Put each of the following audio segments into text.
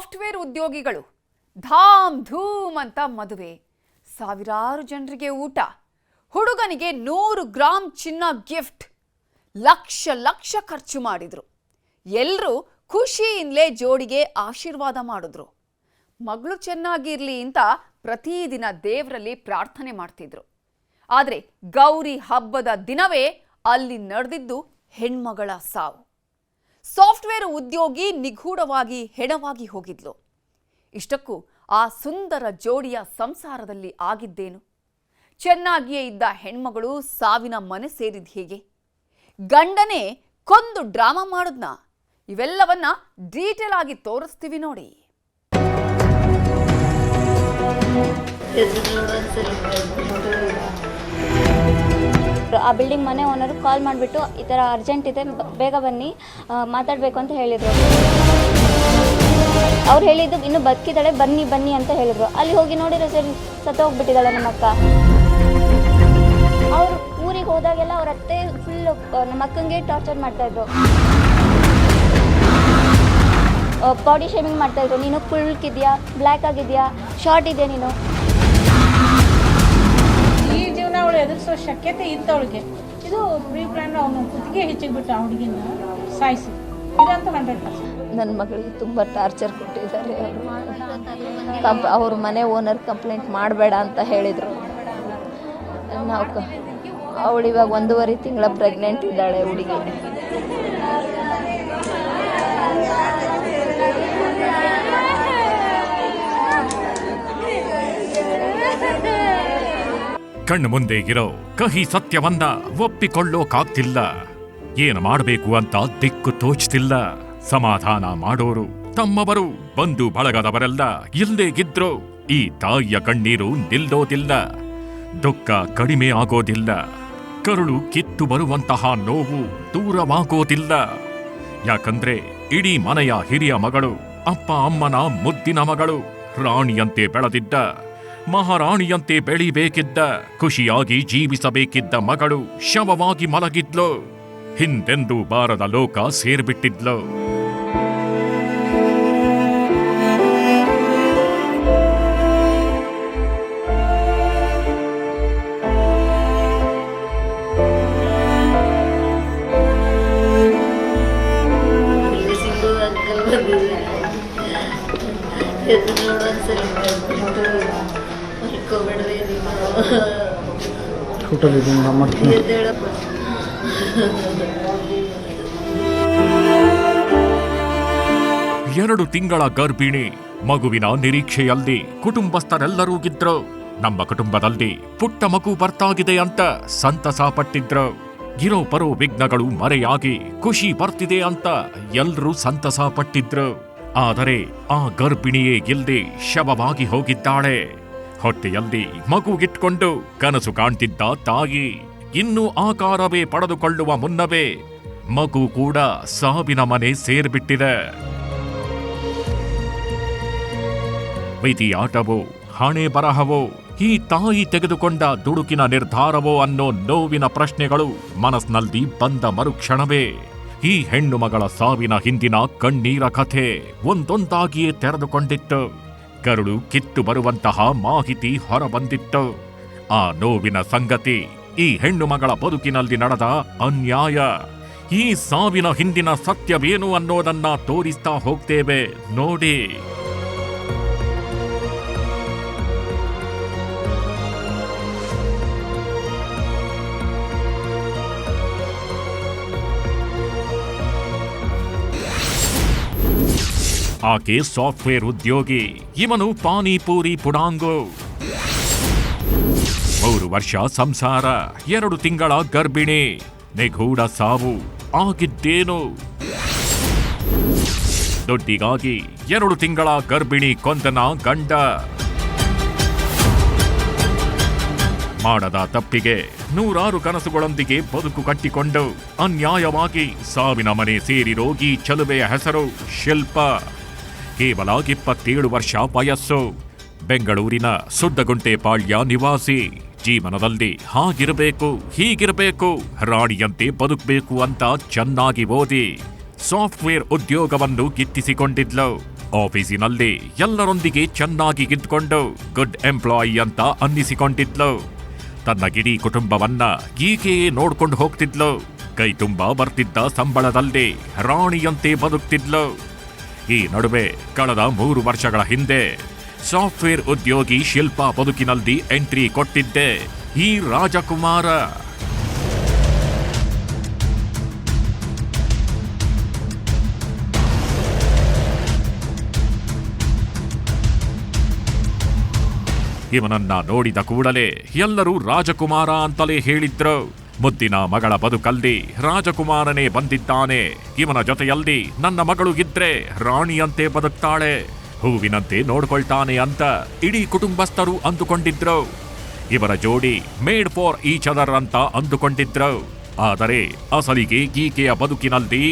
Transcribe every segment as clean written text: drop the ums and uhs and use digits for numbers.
Software ಉದ್ಯೋಗಿಗಳು ಧಾಮ್ ಧೂಮ್ ಅಂತ ಮದುವೆ, ಸಾವಿರಾರು ಜನರಿಗೆ ಊಟ, ಹುಡುಗನಿಗೆ 100 ಗ್ರಾಂ ಚಿನ್ನ ಗಿಫ್ಟ್, ಲಕ್ಷ ಲಕ್ಷ ಖರ್ಚು ಮಾಡಿದ್ರು. ಎಲ್ಲರೂ ಖುಷಿಯಿಂದಲೇ ಜೋಡಿಗೆ ಆಶೀರ್ವಾದ ಮಾಡಿದ್ರು. ಮಗಳು ಚೆನ್ನಾಗಿರ್ಲಿ ಅಂತ ಪ್ರತಿದಿನ ದೇವರಲ್ಲಿ ಪ್ರಾರ್ಥನೆ ಮಾಡ್ತಿದ್ರು. ಆದರೆ ಗೌರಿ ಹಬ್ಬದ ದಿನವೇ ಅಲ್ಲಿ ನಡೆದಿದ್ದು ಹೆಣ್ಮಗಳ ಸಾವು. ಸಾಫ್ಟ್ವೇರ್ ಉದ್ಯೋಗಿ ನಿಗೂಢವಾಗಿ ಹೆಣವಾಗಿ ಹೋಗಿದ್ಲು. ಇಷ್ಟಕ್ಕೂ ಆ ಸುಂದರ ಜೋಡಿಯ ಸಂಸಾರದಲ್ಲಿ ಆಗಿದ್ದೇನು? ಚೆನ್ನಾಗಿಯೇ ಇದ್ದ ಹೆಣ್ಮಗಳು ಸಾವಿನ ಮನೆ ಸೇರಿದ ಹೇಗೆ? ಗಂಡನೇ ಕೊಂದು ಡ್ರಾಮಾ ಮಾಡಿದ್ನ? ಇವೆಲ್ಲವನ್ನ ಡೀಟೇಲ್ ಆಗಿ ತೋರಿಸ್ತೀವಿ ನೋಡಿ. ಆ ಬಿಲ್ಡಿಂಗ್ ಮನೆ ಓನರು ಕಾಲ್ ಮಾಡಿಬಿಟ್ಟು ಈ ಥರ ಅರ್ಜೆಂಟ್ ಇದೆ, ಬೇಗ ಬನ್ನಿ ಮಾತಾಡಬೇಕು ಅಂತ ಹೇಳಿದರು. ಅವ್ರು ಹೇಳಿದ್ದು ಇನ್ನೂ ಬದುಕಿದ್ದಾಳೆ, ಬನ್ನಿ ಬನ್ನಿ ಅಂತ ಹೇಳಿದರು. ಅಲ್ಲಿ ಹೋಗಿ ನೋಡಿರೋ ಸರಿ ಸತ್ತೋಗ್ಬಿಟ್ಟಿದ್ದಾಳೆ ನಮ್ಮ ಅಕ್ಕ. ಅವರು ಊರಿಗೆ ಹೋದಾಗೆಲ್ಲ ಅವ್ರ ಅತ್ತೆ ಫುಲ್ಲು ನಮ್ಮ ಅಕ್ಕಂಗೆ ಟಾರ್ಚರ್ ಮಾಡ್ತಾಯಿದ್ರು, ಬಾಡಿ ಶೇಮಿಂಗ್ ಮಾಡ್ತಾಯಿದ್ರು. ನೀನು ಕುಳ್ಕಿದ್ಯಾ, ಬ್ಲ್ಯಾಕ್ ಆಗಿದೆಯಾ, ಶಾರ್ಟ್ ಇದೆಯಾ ನೀನು. ಈ ಜೀವನ ಅವಳು ಎದುರಿಸೋ ಶಕ್ಯತೆ ಇತ್ತು ಅವಳಿಗೆ. ಇದು ಪ್ರೀ ಪ್ಲಾನ್ ಅವನು ಕುತ್ತಿಗೆ ಹೆಚ್ಚಿಬಿಟ್ಟು ಆ ಹುಡುಗಿನ ಸಾಯಿಸಿ ಇದಂತೂ 100%. ನನ್ನ ಮಗಳಿಗೆ ತುಂಬ ಟಾರ್ಚರ್ ಕೊಟ್ಟಿದ್ದಾರೆ. ಅವ್ರ ಮನೆ ಓನರ್ ಕಂಪ್ಲೇಂಟ್ ಮಾಡಬೇಡ ಅಂತ ಹೇಳಿದರು. ನಾವು ಅವಳಿವಾಗ 1.5 ತಿಂಗಳ ಪ್ರೆಗ್ನೆಂಟ್ ಇದ್ದಾಳೆ ಹುಡುಗಿ. ಕಣ್ಣು ಮುಂದೆ ಇರೋ ಕಹಿ ಸತ್ಯವನ್ನ ಒಪ್ಪಿಕೊಳ್ಳೋಕಾಗ್ತಿಲ್ಲ. ಏನು ಮಾಡಬೇಕು ಅಂತ ದಿಕ್ಕು ತೋಚ್ತಿಲ್ಲ. ಸಮಾಧಾನ ಮಾಡೋರು, ತಮ್ಮವರು, ಬಂಧು ಬಳಗದವರೆಲ್ಲ ಇಲ್ಲೇ ಇದ್ರು. ಈ ತಾಯಿಯ ಕಣ್ಣೀರು ನಿಲ್ಲೋದಿಲ್ಲ, ದುಃಖ ಕಡಿಮೆ ಆಗೋದಿಲ್ಲ, ಕರುಳು ಕಿತ್ತು ಬರುವಂತಹ ನೋವು ದೂರವಾಗೋದಿಲ್ಲ. ಯಾಕಂದ್ರೆ ಇಡೀ ಮನೆಯ ಹಿರಿಯ ಮಗಳು, ಅಪ್ಪ ಅಮ್ಮನ ಮುದ್ದಿನ ಮಗಳು, ರಾಣಿಯಂತೆ ಬೆಳೆದಿದ್ದ, ಮಹಾರಾಣಿಯಂತೆ ಬೆಳಿಬೇಕಿದ್ದ, ಖುಷಿಯಾಗಿ ಜೀವಿಸಬೇಕಿದ್ದ ಮಗಳು ಶವವಾಗಿ ಮಲಗಿದ್ಲು. ಹಿಂದೆಂದೂ ಬಾರದ ಲೋಕ ಸೇರ್ಬಿಟ್ಟಿದ್ಲು. ಎರಡು ತಿಂಗಳ ಗರ್ಭಿಣಿ ಮಗುವಿನ ನಿರೀಕ್ಷೆಯಲ್ಲಿ ಕುಟುಂಬಸ್ಥರೆಲ್ಲರೂ ಇದ್ರು. ನಮ್ಮ ಕುಟುಂಬದಲ್ಲಿ ಪುಟ್ಟ ಮಗು ಬರ್ತಾಗಿದೆ ಅಂತ ಸಂತಸ ಪಟ್ಟಿದ್ರು. ಇರೋ ಬರೋ ವಿಘ್ನಗಳು ಮರೆಯಾಗಿ ಖುಷಿ ಬರ್ತಿದೆ ಅಂತ ಎಲ್ರೂ ಸಂತಸ ಪಟ್ಟಿದ್ರು. ಆದರೆ ಆ ಗರ್ಭಿಣಿಯೇ ಇಲ್ಲದೆ ಶವವಾಗಿ ಹೋಗಿದ್ದಾಳೆ. ಹೊಟ್ಟೆಯಲ್ಲಿ ಮಗುಗಿಟ್ಕೊಂಡು ಕನಸು ಕಾಣ್ತಿದ್ದ ತಾಯಿ ಇನ್ನೂ ಆಕಾರವೇ ಪಡೆದುಕೊಳ್ಳುವ ಮುನ್ನವೇ ಮಗು ಕೂಡ ಸಾವಿನ ಮನೆ ಸೇರ್ಬಿಟ್ಟಿದೆ. ವಿಧಿಯಾಟವೋ, ಹಣೆ ಬರಹವೋ, ಈ ತಾಯಿ ತೆಗೆದುಕೊಂಡ ದುಡುಕಿನ ನಿರ್ಧಾರವೋ ಅನ್ನೋ ನೋವಿನ ಪ್ರಶ್ನೆಗಳು ಮನಸ್ಸಿನಲ್ಲಿ ಬಂದ ಮರುಕ್ಷಣವೇ ಈ ಹೆಣ್ಣು ಮಗಳ ಸಾವಿನ ಹಿಂದಿನ ಕಣ್ಣೀರ ಕಥೆ ಒಂದೊಂದಾಗಿಯೇ ತೆರೆದುಕೊಂಡಿತ್ತು. ಕರುಳು ಕಿತ್ತು ಬರುವಂತಹ ಮಾಹಿತಿ ಹೊರಬಂದಿತ್ತು. ಆ ನೋವಿನ ಸಂಗತಿ, ಈ ಹೆಣ್ಣು ಮಗಳ ಬದುಕಿನಲ್ಲಿ ನಡೆದ ಅನ್ಯಾಯ, ಈ ಸಾವಿನ ಹಿಂದಿನ ಸತ್ಯವೇನು ಅನ್ನೋದನ್ನ ತೋರಿಸ್ತಾ ಹೋಗ್ತೇವೆ ನೋಡಿ. ಆಕೆ ಸಾಫ್ಟ್ವೇರ್ ಉದ್ಯೋಗಿ, ಇವನು ಪಾನಿಪೂರಿ ಪುಡಾಂಗು. 3 ವರ್ಷ ಸಂಸಾರ, 2 ತಿಂಗಳ ಗರ್ಭಿಣಿ, ನಿಗೂಢ ಸಾವು. ಆಗಿದ್ದೇನು? ದುಡ್ಡಿಗಾಗಿ 2 ತಿಂಗಳ ಗರ್ಭಿಣಿ ಕೊಂದನ ಗಂಡ. ಮಾಡದ ತಪ್ಪಿಗೆ 100 ಕನಸುಗಳೊಂದಿಗೆ ಬದುಕು ಕಟ್ಟಿಕೊಂಡು ಅನ್ಯಾಯವಾಗಿ ಸಾವಿನ ಮನೆ ಸೇರಿರೋ ಈ ಚಲುವೆಯ ಹೆಸರು ಶಿಲ್ಪ. ಕೇವಲ 27 ವರ್ಷ ವಯಸ್ಸು. ಬೆಂಗಳೂರಿನ ಸುದ್ದಗುಂಟೆ ಪಾಳ್ಯ ನಿವಾಸಿ. ಜೀವನದಲ್ಲಿ ಹಾಗಿರಬೇಕು, ಹೀಗಿರಬೇಕು, ರಾಣಿಯಂತೆ ಬದುಕಬೇಕು ಅಂತ ಚೆನ್ನಾಗಿ ಓದಿ ಸಾಫ್ಟ್ವೇರ್ ಉದ್ಯೋಗವನ್ನು ಗಿಟ್ಟಿಸಿಕೊಂಡಿದ್ಲು. ಆಫೀಸಿನಲ್ಲಿ ಎಲ್ಲರೊಂದಿಗೆ ಚೆನ್ನಾಗಿ ಇದ್ಕೊಂಡು ಗುಡ್ ಎಂಪ್ಲಾಯಿ ಅಂತ ಅನ್ನಿಸಿಕೊಂಡಿದ್ಲು. ತನ್ನ ಇಡೀ ಕುಟುಂಬವನ್ನ ಈಕೆಯೇ ನೋಡ್ಕೊಂಡು ಹೋಗ್ತಿದ್ಲು. ಕೈ ತುಂಬ ಬರ್ತಿದ್ದ ಸಂಬಳದಲ್ಲಿ ರಾಣಿಯಂತೆ ಬದುಕ್ತಿದ್ಲು. ಈ ನಡುವೆ ಕಳೆದ 3 ವರ್ಷಗಳ ಹಿಂದೆ ಸಾಫ್ಟ್ವೇರ್ ಉದ್ಯೋಗಿ ಶಿಲ್ಪಾ ಬದುಕಿನಲ್ಲಿ ಎಂಟ್ರಿ ಕೊಟ್ಟಿದ್ದೆ ಈ ರಾಜಕುಮಾರ. ಇವನನ್ನ ನೋಡಿದ ಕೂಡಲೇ ಎಲ್ಲರೂ ರಾಜಕುಮಾರ ಅಂತಲೇ ಹೇಳಿದ್ರು. ಮುದ್ದಿನ ಮಗಳ ಬದುಕಲ್ಲಿ ರಾಜಕುಮಾರನೇ ಬಂದಿದ್ದಾನೆ. ಇವನ ಜೊತೆಯಲ್ಲಿ ನನ್ನ ಮಗಳು ಇದ್ರೆ ರಾಣಿಯಂತೆ ಬದುಕ್ತಾಳೆ, ಹೂವಿನಂತೆ ನೋಡ್ಕೊಳ್ತಾನೆ ಅಂತ ಇಡೀ ಕುಟುಂಬಸ್ಥರು ಅಂದುಕೊಂಡಿದ್ರು. ಇವರ ಜೋಡಿ ಮೇಡ್ ಫಾರ್ ಈಚ್ ಅದರ್ ಅಂತ ಅಂದುಕೊಂಡಿದ್ರು. ಆದರೆ ಅಸಲಿಗೆ ಈಕೆಯ ಬದುಕಿನಲ್ಲಿ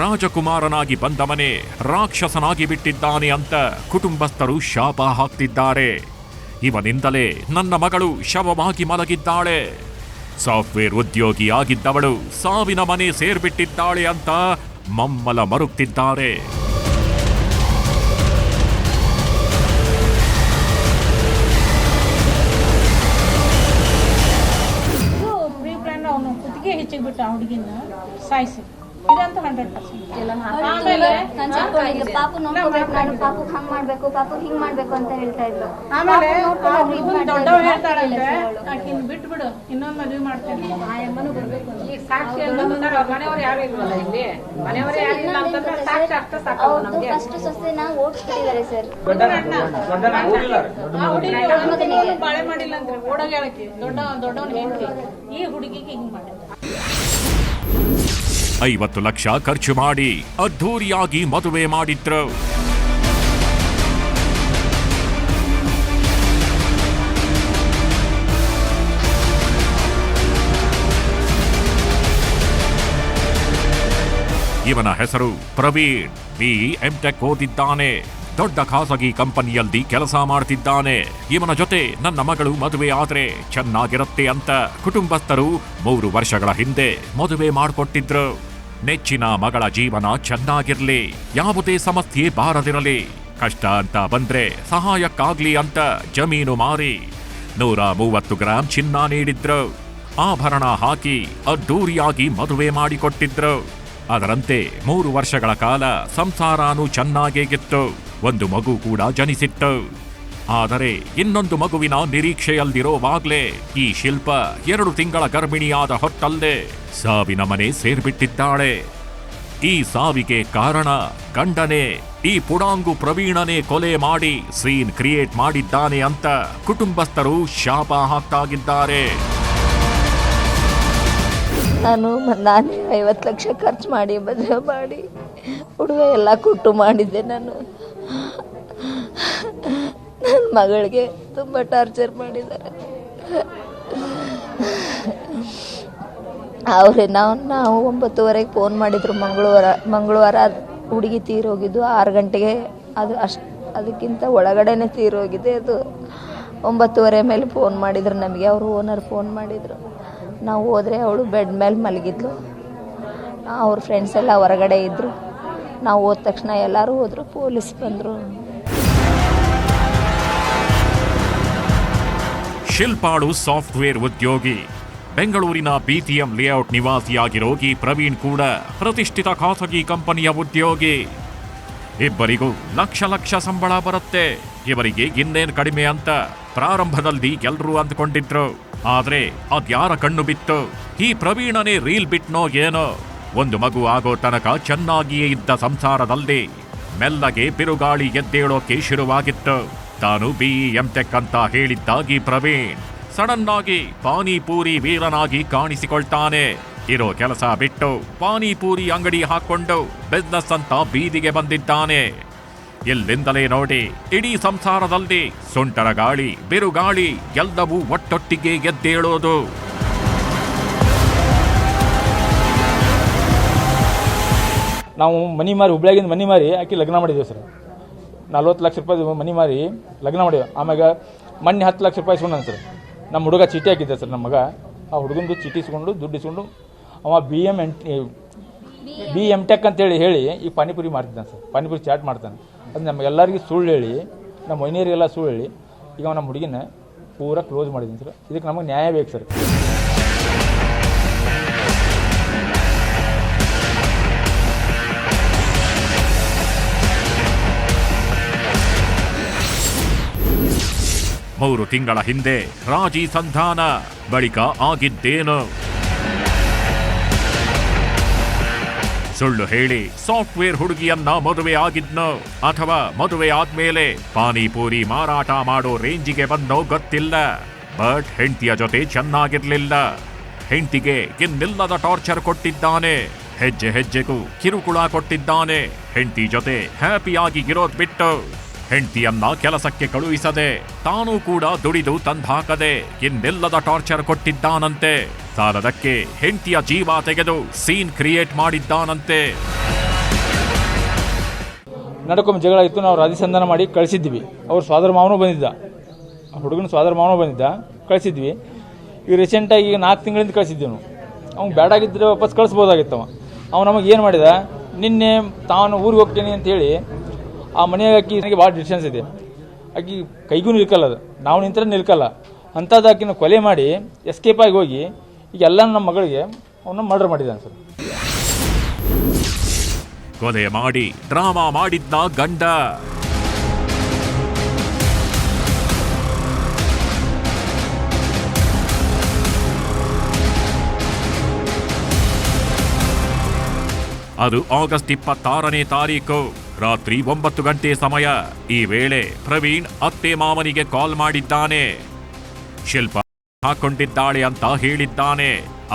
ರಾಜಕುಮಾರನಾಗಿ ಬಂದವನೇ ರಾಕ್ಷಸನಾಗಿ ಬಿಟ್ಟಿದ್ದಾನೆ ಅಂತ ಕುಟುಂಬಸ್ಥರು ಶಾಪ ಹಾಕ್ತಿದ್ದಾರೆ. ಇವನಿಂದಲೇ ನನ್ನ ಮಗಳು ಶವವಾಗಿ ಮಲಗಿದ್ದಾಳೆ. ಸಾಫ್ಟ್ವೇರ್ ಉದ್ಯೋಗಿಯಾಗಿದ್ದವಳು ಸಾವಿನ ಮನೆ ಸೇರ್ಬಿಟ್ಟಿದ್ದಾಳೆ ಅಂತ ಮಮ್ಮಲ ಮರುಗ್ತಿದ್ದಾರೆ. ಇದು ಪ್ರೀ ಪ್ಲಾನ್ ಅವನು ಕುತ್ತಿಗೆ ಹೆಚ್ಚಿಗೆ ಬಿಟ್ಟು ಆ ಹುಡುಗಿನ ಸಾಯಿಸಿ ಇದಂತೂ 100%. ಆಮೇಲೆ ಪಾಪು ನೋಡ್ಕೋಬೇಕು, ನಾನು ಪಾಪು ಹಂಗ್ ಮಾಡ್ಬೇಕು, ಪಾಪು ಹಿಂಗ್ ಮಾಡ್ಬೇಕು ಅಂತ ಹೇಳ್ತಾ ಇದ್ರು. ಆಮೇಲೆ ದೊಡ್ಡವ ಹೇಳ್ತಾಳಂತೆ ಆಕಿನ ಬಿಟ್ಟು ಬಿಡು, ಇನ್ನೊಂದು ಮದುವೆ ಮಾಡ್ತೇನೆ. ಈಗ ಸಾಕ್ಷಿ ಮನೆಯವರು ಯಾರು ಇಲ್ವಲ್ಲ ಇಲ್ಲಿ, ಮನೆಯವರು ಯಾರು ಇಲ್ಲ ಅಂತಂದ್ರೆ ಸಾಕ್ಷಿ ಅಷ್ಟ ಸಾಕು ನಮ್ಗೆ. ಫಸ್ಟ್ ಸೊಸೆನ ಓಡಿಸ್ಬಿಟ್ಟಿದ್ದಾರೆ ಸರ್. ಆ ಹುಡುಗಿ ಬಾಳೆ ಮಾಡಿಲ್ಲ ಅಂದ್ರೆ ಓಡೋಗ ಹೇಳಕ್ಕೆ ದೊಡ್ಡವನ ಹೆಂಡತಿ ಈ ಹುಡುಗಿಗೆ ಹಿಂಗ್ ಮಾಡಿದ. 50 ಲಕ್ಷ ಖರ್ಚು ಮಾಡಿ ಅದ್ಧೂರಿಯಾಗಿ ಮದುವೆ ಮಾಡಿದ್ರು. ಇವನ ಹೆಸರು ಪ್ರವೀಣ್. BE.M.Tech ಓದಿದ್ದಾನೆ. ದೊಡ್ಡ ಖಾಸಗಿ ಕಂಪನಿಯಲ್ಲಿ ಕೆಲಸ ಮಾಡ್ತಿದ್ದಾನೆ. ಇವನ ಜೊತೆ ನನ್ನ ಮಗಳು ಮದುವೆ ಆದ್ರೆ ಚೆನ್ನಾಗಿರುತ್ತೆ ಅಂತ ಕುಟುಂಬಸ್ಥರು 3 ವರ್ಷಗಳ ಹಿಂದೆ ಮದುವೆ ಮಾಡಿಕೊಟ್ಟಿದ್ರು. ನೆಚ್ಚಿನ ಮಗಳ ಜೀವನ ಚೆನ್ನಾಗಿರ್ಲಿ, ಯಾವುದೇ ಸಮಸ್ಯೆ ಬಾರದಿರಲಿ, ಕಷ್ಟ ಅಂತ ಬಂದ್ರೆ ಸಹಾಯಕ್ಕಾಗ್ಲಿ ಅಂತ ಜಮೀನು ಮಾರಿ 130 ಗ್ರಾಂ ಚಿನ್ನ ನೀಡಿದ್ರು. ಆಭರಣ ಹಾಕಿ ಅದ್ದೂರಿಯಾಗಿ ಮದುವೆ ಮಾಡಿಕೊಟ್ಟಿದ್ರು. ಅದರಂತೆ 3 ವರ್ಷಗಳ ಕಾಲ ಸಂಸಾರನೂ ಚೆನ್ನಾಗೇ ಇತ್ತು. ಒಂದು ಮಗು ಕೂಡ ಜನಿಸಿತ್ತು. ಆದರೆ ಇನ್ನೊಂದು ಮಗುವಿನ ನಿರೀಕ್ಷೆಯಲ್ಲಿರೋವಾಗ್ಲೇ ಈ ಶಿಲ್ಪ 2 ತಿಂಗಳ ಗರ್ಭಿಣಿಯಾದ ಹೊತ್ತಲ್ಲೇ ಸಾವಿನ ಮನೆ ಸೇರ್ಬಿಟ್ಟಿದ್ದಾಳೆ. ಈ ಸಾವಿಗೆ ಕಾರಣ ಗಂಡನೇ, ಈ ಪುಡಾಂಗು ಪ್ರವೀಣನೇ ಕೊಲೆ ಮಾಡಿ ಸೀನ್ ಕ್ರಿಯೇಟ್ ಮಾಡಿದ್ದಾನೆ ಅಂತ ಕುಟುಂಬಸ್ಥರು ಶಾಪ ಹಾಕ್ತಾಗಿದ್ದಾರೆ. ನಾನೇ 50 ಲಕ್ಷ ಖರ್ಚು ಮಾಡಿ ಮದುವೆ ಮಾಡಿ ಉಡುಗೆ ಎಲ್ಲ ಕೊಟ್ಟು ಮಾಡಿದ್ದೆ. ನಾನು ನನ್ನ ಮಗಳಿಗೆ ತುಂಬ ಟಾರ್ಚರ್ ಮಾಡಿದ್ದಾರೆ. ಅವ್ರೆ ನಾವು 9:30 ಫೋನ್ ಮಾಡಿದ್ರು. ಮಂಗಳವಾರ ಹುಡುಗಿ ತೀರೋಗಿದ್ದು 6 ಗಂಟೆಗೆ. ಅದಕ್ಕಿಂತ ಒಳಗಡೆನೆ ತೀರೋಗಿದೆ. ಅದು 9:30 ಮೇಲೆ ಫೋನ್ ಮಾಡಿದ್ರು ನಮಗೆ. ಅವರು ಓನರ್ ಫೋನ್ ಮಾಡಿದರು. ನಾವು ಹೋದರೆ ಅವಳು ಬೆಡ್ ಮೇಲೆ ಮಲಗಿದ್ಲು. ಅವ್ರ ಫ್ರೆಂಡ್ಸ್ ಎಲ್ಲ ಹೊರಗಡೆ ಇದ್ದರು. ನಾವು ಹೋದ ತಕ್ಷಣ ಎಲ್ಲರೂ ಹೋದರು. ಪೊಲೀಸ್ ಬಂದರು. ಶಿಲ್ಪಾಳು ಸಾಫ್ಟ್ವೇರ್ ಉದ್ಯೋಗಿ. ಬೆಂಗಳೂರಿನ BTM ಲೇಔಟ್ ನಿವಾಸಿಯಾಗಿರೋ ಈ ಪ್ರವೀಣ್ ಕೂಡ ಪ್ರತಿಷ್ಠಿತ ಖಾಸಗಿ ಕಂಪನಿಯ ಉದ್ಯೋಗಿ. ಇಬ್ಬರಿಗೂ ಲಕ್ಷ ಸಂಬಳ ಬರುತ್ತೆ. ಇವರಿಗೆ ಇನ್ನೇನು ಕಡಿಮೆ ಅಂತ ಪ್ರಾರಂಭದಲ್ಲಿ ಎಲ್ಲರೂ ಅಂದ್ಕೊಂಡಿದ್ರು. ಆದ್ರೆ ಅದ್ಯಾರ ಕಣ್ಣು ಬಿತ್ತು, ಈ ಪ್ರವೀಣನೇ ರೀಲ್ ಬಿಟ್ನೋ ಏನೋ. ಒಂದು ಮಗು ಆಗೋ ತನಕ ಚೆನ್ನಾಗಿಯೇ ಇದ್ದ ಸಂಸಾರದಲ್ಲಿ ಮೆಲ್ಲಗೆ ಬಿರುಗಾಳಿ ಎದ್ದೇಳೋಕೆ ಶುರುವಾಗಿತ್ತು. ತಾನು BE.M.Tech ಅಂತ ಹೇಳಿದ್ದಾಗಿ ಪ್ರವೀಣ್ ಸಡನ್ ಆಗಿ ಪಾನಿಪೂರಿ ವೀರನಾಗಿ ಕಾಣಿಸಿಕೊಳ್ತಾನೆ. ಇರೋ ಕೆಲಸ ಬಿಟ್ಟು ಪಾನಿಪೂರಿ ಅಂಗಡಿ ಹಾಕೊಂಡು ಬಿಸ್ನೆಸ್ ಅಂತ ಬೀದಿಗೆ ಬಂದಿದ್ದಾನೆ. ಇಲ್ಲಿಂದಲೇ ನೋಡಿ ಇಡೀ ಸಂಸಾರದಲ್ಲಿ ಸುಂಟರ ಗಾಳಿ, ಬಿರುಗಾಳಿ ಎಲ್ಲವೂ ಒಟ್ಟೊಟ್ಟಿಗೆ ಎದ್ದೇಳೋದು. ನಾವು ಮನಿ ಮಾರಿ, ಹುಬ್ಳಿಯಾಗಿಂದ ಮನಿ ಮಾರಿ ಆಕಿ ಲಗ್ನ ಮಾಡಿದ್ದೀವಿ ಸರ್. 40 ಲಕ್ಷ ರೂಪಾಯಿ ಮನಿ ಮಾರಿ ಲಗ್ನ ಮಾಡಿದ್ವಿ. ಆಮ್ಯಾಗ ಮೊನ್ನೆ 10 ಲಕ್ಷ ರೂಪಾಯಿ ಇಸ್ಕೊಂಡ ಸರ್. ನಮ್ಮ ಹುಡುಗ ಚೀಟಿ ಹಾಕಿದ್ದೆ ಸರ್. ನಮ್ಮ ಮಗ ಆ ಹುಡುಗಂದು ಚೀಟಿ ಇಸ್ಕೊಂಡು ದುಡ್ಡು ಇಸ್ಕೊಂಡು ಅವ BE.M.Tech ಅಂತೇಳಿ ಈ ಪಾನಿಪುರಿ ಮಾಡ್ತಿದ್ದಾನೆ ಸರ್. ಪಾನಿಪುರಿ ಚಾಟ್ ಮಾಡ್ತಾನೆ. ಅದು ನಮಗೆಲ್ಲರಿಗೂ ಸುಳ್ಳು ಹೇಳಿ, ನಮ್ಮ ಮೈನಿಯರಿಗೆಲ್ಲ ಸುಳ್ಳು ಹೇಳಿ ಈಗ ನಮ್ಮ ಹುಡುಗಿನ ಪೂರಾ ಕ್ಲೋಸ್ ಮಾಡಿದ್ದೀನಿ ಸರ್. ಇದಕ್ಕೆ ನಮಗೆ ನ್ಯಾಯ ಬೇಕು ಸರ್. ಮೂರು ತಿಂಗಳ ಹಿಂದೆ ರಾಜಿ ಸಂಧಾನ, ಬಳಿಕ ಆಗಿದ್ದೇನು? ಸುಳ್ಳು ಹೇಳಿ ಸಾಫ್ಟ್ವೇರ್ ಹುಡುಗಿಯನ್ನ ಮದುವೆ ಆಗಿದ್ನೋ ಅಥವಾ ಮದುವೆ ಆದ್ಮೇಲೆ ಪಾನಿಪೂರಿ ಮಾರಾಟ ಮಾಡೋ ರೇಂಜಿಗೆ ಬಂದೋ ಗೊತ್ತಿಲ್ಲ. ಬಟ್ ಹೆಂಡತಿಯ ಜೊತೆ ಚೆನ್ನಾಗಿರ್ಲಿಲ್ಲ. ಹೆಂಡತಿಗೆ ಇನ್ನಿಲ್ಲದ ಟಾರ್ಚರ್ ಕೊಟ್ಟಿದ್ದಾನೆ. ಹೆಜ್ಜೆ ಹೆಜ್ಜೆಗೂ ಕಿರುಕುಳ ಕೊಟ್ಟಿದ್ದಾನೆ. ಹೆಂಡತಿ ಜೊತೆ ಹ್ಯಾಪಿಯಾಗಿ ಇರೋದ್ ಬಿಟ್ಟು ಹೆಂಡತಿಯನ್ನ ಕೆಲಸಕ್ಕೆ ಕಳುಹಿಸದೆ ತಾನೂ ಕೂಡ ದುಡಿದು ತಂದಾಕದೆ ಇನ್ನೆಲ್ಲದ ಟಾರ್ಚರ್ ಕೊಟ್ಟಿದ್ದಾನಂತೆ. ಸಾಲದಕ್ಕೆ ಹೆಂಡತಿಯ ಜೀವ ತೆಗೆದು ಸೀನ್ ಕ್ರಿಯೇಟ್ ಮಾಡಿದ್ದಾನಂತೆ. ನಡ್ಕೊಂಬ ಜಗಳ ಇತ್ತು, ನಾವು ರಾಜಿ ಸಂಧಾನ ಮಾಡಿ ಕಳಿಸಿದ್ವಿ. ಅವ್ರ ಸೋದರ ಮಾವನೂ ಬಂದಿದ್ದ, ಹುಡುಗನ ಸೋದರ ಮಾವನೂ ಬಂದಿದ್ದ, ಕಳಿಸಿದ್ವಿ. ಈಗ ರೀಸೆಂಟಾಗಿ ಈಗ 4 ತಿಂಗಳಿಂದ ಕಳಿಸಿದ್ವಿ ನಾವು. ಅವ್ನು ಬೇಡಾಗಿದ್ದರೆ ವಾಪಸ್ ಕಳಿಸ್ಬೋದಾಗಿತ್ತವ. ಅವ್ನು ನಮಗೆ ಏನು ಮಾಡಿದ, ನಿನ್ನೆ ತಾನು ಊರಿಗೆ ಹೋಗ್ತೀನಿ ಅಂತೇಳಿ ಆ ಮನೆಯಾಗ ಆಕಿ ನನಗೆ ಭಾಳ ಡಿಸ್ಟೆನ್ಸ್ ಇದೆ, ಆಕಿ ಕೈಗೂ ನಿಲ್ಕಲ್ಲ, ಅದು ನಾವು ನಿಂತರೆ ನಿಲ್ಕಲ್ಲ ಅಂಥದ್ದು ಆಕಿನ ಕೊಲೆ ಮಾಡಿ ಎಸ್ಕೇಪ್ ಆಗಿ ಹೋಗಿ ಈಗ ಎಲ್ಲ ನಮ್ಮ ಮಗಳಿಗೆ ಅವನ್ನ ಮರ್ಡರ್ ಮಾಡಿದ್ದಾನೆ ಸರ್. ಕೊಲೆ ಮಾಡಿ ಡ್ರಾಮಾ ಮಾಡಿದ್ದ ಗಂಡ. ಅದು ಆಗಸ್ಟ್ 26ನೇ ತಾರೀಕು ರಾತ್ರಿ 9 ಗಂಟೆ ಸಮಯ. ಈ ವೇಳೆ ಪ್ರವೀಣ್ ಅತ್ತೆ ಮಾವನಿಗೆ ಕಾಲ್ ಮಾಡಿದ್ದಾನೆ. ಶಿಲ್ಪ ಹಾಕೊಂಡಿದ್ದಾಳೆ ಅಂತ ಹೇಳಿದ್ದಾನೆ.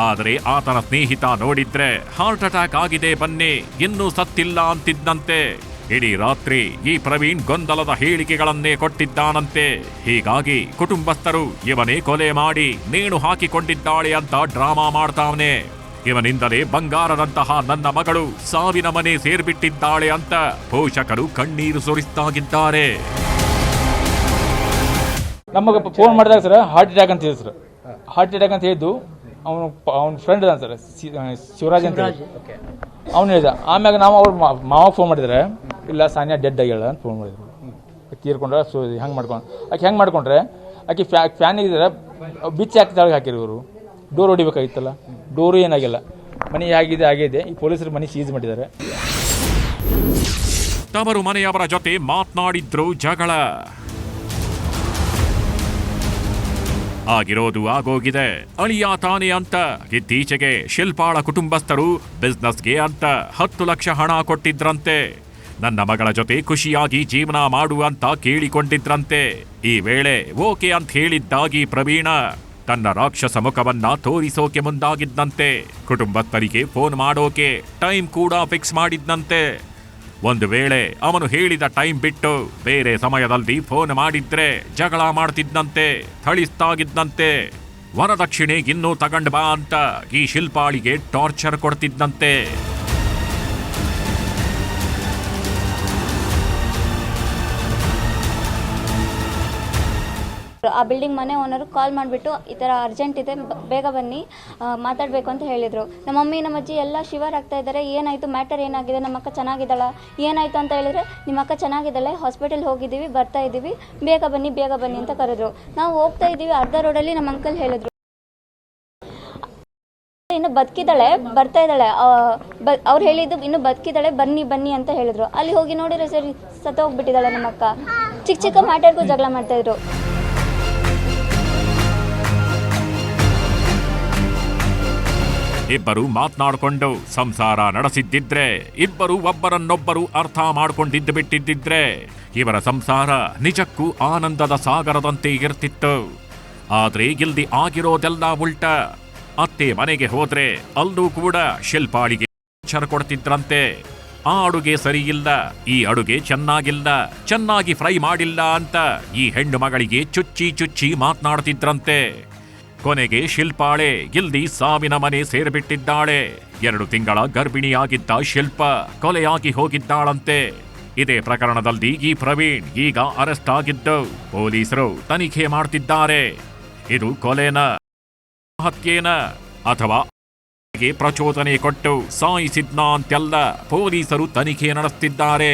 ಆದರೆ ಆತನ ಸ್ನೇಹಿತ ನೋಡಿದ್ರೆ ಹಾರ್ಟ್ ಅಟ್ಯಾಕ್ ಆಗಿದೆ ಬನ್ನಿ, ಇನ್ನೂ ಸತ್ತಿಲ್ಲ ಅಂತಿದ್ದಂತೆ. ಇಡೀ ರಾತ್ರಿ ಈ ಪ್ರವೀಣ್ ಗೊಂದಲದ ಹೇಳಿಕೆಗಳನ್ನೇ ಕೊಟ್ಟಿದ್ದಾನಂತೆ. ಹೀಗಾಗಿ ಕುಟುಂಬಸ್ಥರು ಇವನೇ ಕೊಲೆ ಮಾಡಿ ನೇಣು ಹಾಕಿಕೊಂಡಿದ್ದಾಳೆ ಅಂತ ಡ್ರಾಮಾ ಮಾಡ್ತಾವನೆ. ಇವನಿಂದಲೇ ಬಂಗಾರದಂತಹ ನನ್ನ ಮಗಳು ಸಾವಿನ ಮನೆ ಸೇರ್ಬಿಟ್ಟಿದ್ದಾಳೆ ಅಂತ ಪೋಷಕರು ಕಣ್ಣೀರು ಸುರಿಸ್ತಾಗಿದ್ದಾರೆ. ನಮಗೆ ಫೋನ್ ಮಾಡಿದಾಗ ಸರ್ ಹಾರ್ಟ್ ಅಟ್ಯಾಕ್ ಅಂತ ಹೇಳಿ ಸರ್. ಹಾರ್ಟ್ ಅಟ್ಯಾಕ್ ಅಂತ ಹೇಳಿದ್ದು ಅವನ ಫ್ರೆಂಡ್ ಅದ ಸರ್, ಶಿವರಾಜ್ ಅಂತ ಹೇಳಿ ಅವ್ನು ಹೇಳಿದ. ಆಮ್ಯಾಗ ನಾವು ಅವ್ರ ಮಾವ ಫೋನ್ ಮಾಡಿದ್ರೆ ಇಲ್ಲ ಸಾನಿಯಾ ಡೆಡ್ ಆಗ್ಯಾಳ ಅಂತ ಫೋನ್ ಮಾಡಿದ್ರು. ತೀರ್ಕೊಂಡ್ರೆ ಹೆಂಗೆ ಮಾಡ್ಕೊಂಡು ಆಕೆ ಹೆಂಗೆ ಮಾಡ್ಕೊಂಡ್ರೆ ಆಕೆ ಫ್ಯಾನ್ ಇದ್ರೆ ಬಿಚ್ಚಿ ಹಾಕಿ ತಾಳಿಗೆ ಹಾಕಿರಿ ಇವರು. ಡೋರ್ ಹೊಡಿಬೇಕಾಗಿತ್ತಲ್ಲ, ಡೋರು ಏನಾಗಿಲ್ಲ. ಮನೆ ಆಗಿದೆ. ಈ ಪೊಲೀಸರು ಮನೆ ಸೀಸ್ ಮಾಡಿದ್ದಾರೆ. ತವರು ಮನೆಯವರ ಜೊತೆ ಮಾತನಾಡಿದ್ರು ಜಗಳ. ಆಗಿರೋದು ಆಗೋಗಿದೆ. ಅಳಿಯ ತಾನೆ ಅಂತ ಇತ್ತೀಚೆಗೆ ಶಿಲ್ಪಾಳ ಕುಟುಂಬಸ್ಥರು ಬಿಸ್ನೆಸ್ಗೆ ಅಂತ 10 ಲಕ್ಷ ಹಣ ಕೊಟ್ಟಿದ್ರಂತೆ. ನನ್ನ ಮಗಳ ಜೊತೆ ಖುಷಿಯಾಗಿ ಜೀವನ ಮಾಡು ಅಂತ ಕೇಳಿಕೊಂಡಿದ್ರಂತೆ. ಈ ವೇಳೆ ಓಕೆ ಅಂತ ಹೇಳಿದ್ದಾಗಿ ಪ್ರವೀಣ ತನ್ನ ರಾಕ್ಷಸ ಮುಖವನ್ನ ತೋರಿಸೋಕೆ ಮುಂದಾಗಿದ್ದಂತೆ. ಕುಟುಂಬಸ್ಥರಿಗೆ ಫೋನ್ ಮಾಡೋಕೆ ಟೈಮ್ ಕೂಡ ಫಿಕ್ಸ್ ಮಾಡಿದ್ದಂತೆ. ಒಂದು ವೇಳೆ ಅವನು ಹೇಳಿದ ಟೈಮ್ ಬಿಟ್ಟು ಬೇರೆ ಸಮಯದಲ್ಲಿ ಫೋನ್ ಮಾಡಿದ್ರೆ ಜಗಳ ಮಾಡ್ತಿದ್ದಂತೆ, ಥಳಿಸ್ತಾಗಿದ್ದಂತೆ. ವರದಕ್ಷಿಣೆ ಇನ್ನೂ ತಗೊಂಡ್ ಬಾ ಅಂತ ಈ ಶಿಲ್ಪಾಳಿಗೆ ಟಾರ್ಚರ್ ಕೊಡ್ತಿದ್ದಂತೆ. ಆ ಬಿಲ್ಡಿಂಗ್ ಮನೆ ಓನರು ಕಾಲ್ ಮಾಡಿಬಿಟ್ಟು ಈ ಥರ ಅರ್ಜೆಂಟ್ ಇದೆ, ಬೇಗ ಬನ್ನಿ ಮಾತಾಡಬೇಕು ಅಂತ ಹೇಳಿದರು. ನಮ್ಮ ಮಮ್ಮಿ ನಮ್ಮ ಅಜ್ಜಿ ಎಲ್ಲ ಶಿವರ್ ಆಗ್ತಾ ಇದ್ದಾರೆ. ಏನಾಯಿತು, ಮ್ಯಾಟರ್ ಏನಾಗಿದೆ, ನಮ್ಮ ಅಕ್ಕ ಚೆನ್ನಾಗಿದ್ದಾಳ, ಏನಾಯಿತು ಅಂತ ಹೇಳಿದ್ರೆ ನಿಮ್ಮ ಅಕ್ಕ ಚೆನ್ನಾಗಿದ್ದಾಳೆ, ಹಾಸ್ಪಿಟಲ್ ಹೋಗಿದ್ದೀವಿ, ಬರ್ತಾ ಇದ್ದೀವಿ, ಬೇಗ ಬನ್ನಿ ಅಂತ ಕರೆದ್ರು. ನಾವು ಹೋಗ್ತಾ ಇದ್ದೀವಿ, ಅರ್ಧ ರೋಡಲ್ಲಿ ನಮ್ಮ ಅಂಕಲ್ ಹೇಳಿದ್ರು ಇನ್ನು ಬದುಕಿದ್ದಾಳೆ, ಬರ್ತಾ ಇದ್ದಾಳೆ. ಅವ್ರು ಹೇಳಿದ್ದು ಇನ್ನು ಬದುಕಿದ್ದಾಳೆ, ಬನ್ನಿ ಅಂತ ಹೇಳಿದ್ರು. ಅಲ್ಲಿ ಹೋಗಿ ನೋಡಿದ್ರೆ ಸರಿ ಸತ್ತೋಗ್ಬಿಟ್ಟಿದ್ದಾಳೆ ನಮ್ಮ ಅಕ್ಕ. ಚಿಕ್ಕ ಮ್ಯಾಟರ್ಗೂ ಜಗಳ ಮಾಡ್ತಾಯಿದ್ರು. ಇಬ್ಬರು ಮಾತನಾಡಿಕೊಂಡು ಸಂಸಾರ ನಡೆಸಿದ್ದಿದ್ರೆ, ಇಬ್ಬರು ಒಬ್ಬರನ್ನೊಬ್ಬರು ಅರ್ಥ ಮಾಡ್ಕೊಂಡಿದ್ದು ಬಿಟ್ಟಿದ್ದಿದ್ರೆ ಇವರ ಸಂಸಾರ ನಿಜಕ್ಕೂ ಆನಂದದ ಸಾಗರದಂತೆ ಇರ್ತಿತ್ತು. ಆದ್ರೆ ಇಲ್ಲಿ ಆಗಿರೋದೆಲ್ಲ ಉಲ್ಟ. ಅತ್ತೆ ಮನೆಗೆ ಹೋದ್ರೆ ಅಲ್ಲೂ ಕೂಡ ಶಿಲ್ಪಾಳಿಗೆ ಟಾರ್ಚರ್ ಕೊಡ್ತಿದ್ರಂತೆ. ಆ ಅಡುಗೆ ಸರಿಯಿಲ್ಲ, ಈ ಅಡುಗೆ ಚೆನ್ನಾಗಿ ಫ್ರೈ ಮಾಡಿಲ್ಲ ಅಂತ ಈ ಹೆಣ್ಣು ಮಗಳಿಗೆ ಚುಚ್ಚಿ ಮಾತನಾಡ್ತಿದ್ರಂತೆ. ಕೊನೆಗೆ ಶಿಲ್ಪಾಳೆ ಇಲ್ಲಿ ಸಾವಿನ ಮನೆ ಸೇರ್ಬಿಟ್ಟಿದ್ದಾಳೆ. 2 ತಿಂಗಳ ಗರ್ಭಿಣಿಯಾಗಿದ್ದ ಶಿಲ್ಪ ಕೊಲೆಯಾಗಿ ಹೋಗಿದ್ದಾಳಂತೆ. ಇದೇ ಪ್ರಕರಣದಲ್ಲಿ ಈ ಪ್ರವೀಣ್ ಈಗ ಅರೆಸ್ಟ್ ಆಗಿದ್ದು ಪೊಲೀಸರು ತನಿಖೆ ಮಾಡ್ತಿದ್ದಾರೆ. ಇದು ಕೊಲೆನ, ಹತ್ಯೆನ ಅಥವಾ ಪ್ರಚೋದನೆ ಕೊಟ್ಟು ಸಾಯಿಸಿದ್ನ ಅಂತೆಲ್ಲ ಪೊಲೀಸರು ತನಿಖೆ ನಡೆಸುತ್ತಿದ್ದಾರೆ.